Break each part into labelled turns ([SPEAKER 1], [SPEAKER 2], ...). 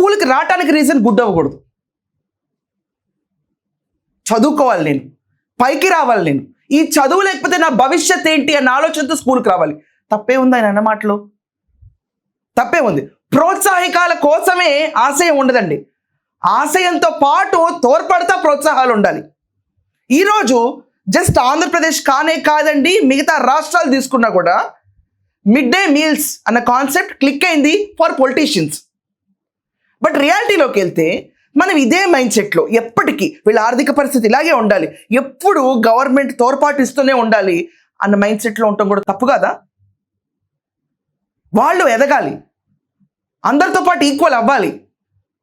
[SPEAKER 1] స్కూల్కి రావటానికి reason good అవ్వకూడదు. చదువుకోవాలి, నేను పైకి రావాలి, నేను ఈ చదువు లేకపోతే నా భవిష్యత్ ఏంటి అన్న ఆలోచనతో స్కూల్కి రావాలి. తప్పే ఉంది ఆయన అన్న మాటలో? తప్పే ఉంది. ప్రోత్సాహకాల కోసమే ఆశయం ఉండదండి. ఆశయంతో పాటు తోడ్పడతా ప్రోత్సాహాలు ఉండాలి. ఈరోజు జస్ట్ ఆంధ్రప్రదేశ్ కానే కాదండి, మిగతా రాష్ట్రాలు తీసుకున్నా కూడా మిడ్ డే మీల్స్ అన్న కాన్సెప్ట్ క్లిక్ అయింది ఫర్ పొలిటీషియన్స్. బట్ రియాలిటీలోకి వెళ్తే మనం ఇదే మైండ్ సెట్లో ఎప్పటికీ వీళ్ళ ఆర్థిక పరిస్థితి ఇలాగే ఉండాలి, ఎప్పుడు గవర్నమెంట్ తోడ్పాటు ఇస్తూనే ఉండాలి అన్న మైండ్ సెట్లో ఉండటం కూడా తప్పు కదా? వాళ్ళు ఎదగాలి, అందరితో పాటు ఈక్వల్ అవ్వాలి,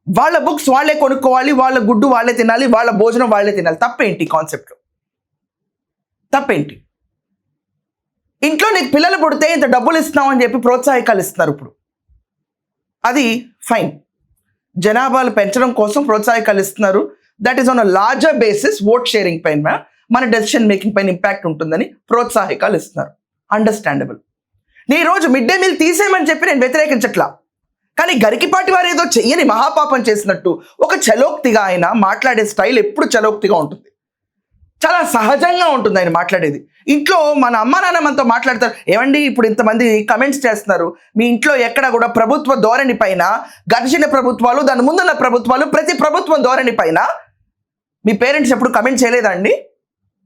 [SPEAKER 1] వాళ్ళ బుక్స్ వాళ్ళే కొనుక్కోవాలి, వాళ్ళ గుడ్డు వాళ్ళే తినాలి, వాళ్ళ భోజనం వాళ్ళే తినాలి. తప్పేంటి కాన్సెప్ట్లో? తప్పేంటి? ఇంట్లో నీకు పిల్లలు పుడితే ఇంత డబ్బులు ఇస్తున్నాం అని చెప్పి ప్రోత్సాహకాలు ఇస్తున్నారు. ఇప్పుడు అది ఫైన్, జనాభాలు పెంచడం కోసం ప్రోత్సాహకాలు ఇస్తున్నారు. That is on a larger basis. Vote sharing పైన, మన డెసిషన్ మేకింగ్ పైన ఇంపాక్ట్ ఉంటుందని ప్రోత్సాహకాలు ఇస్తున్నారు. అండర్స్టాండబుల్. నీ రోజు మిడ్ డే మీల్ తీసేయమని చెప్పి నేను వ్యతిరేకించట్లా, కానీ గరికిపాటి వారు ఏదో చెయ్యని మహాపాపం చేసినట్టు ఒక చలోక్తిగా ఆయన మాట్లాడే స్టైల్ ఎప్పుడు చలోక్తిగా ఉంటుంది, చాలా సహజంగా ఉంటుంది ఆయన మాట్లాడేది. ఇంట్లో మన అమ్మ నాన్న మనతో మాట్లాడతారు, ఏమండి ఇప్పుడు ఇంతమంది కమెంట్స్ చేస్తున్నారు, మీ ఇంట్లో ఎక్కడ కూడా ప్రభుత్వ ధోరణి పైన, గడిచిన ప్రభుత్వాలు దాని ముందున్న ప్రభుత్వాలు ప్రతి ప్రభుత్వం ధోరణి పైన మీ పేరెంట్స్ ఎప్పుడు కమెంట్ చేయలేదా అండి?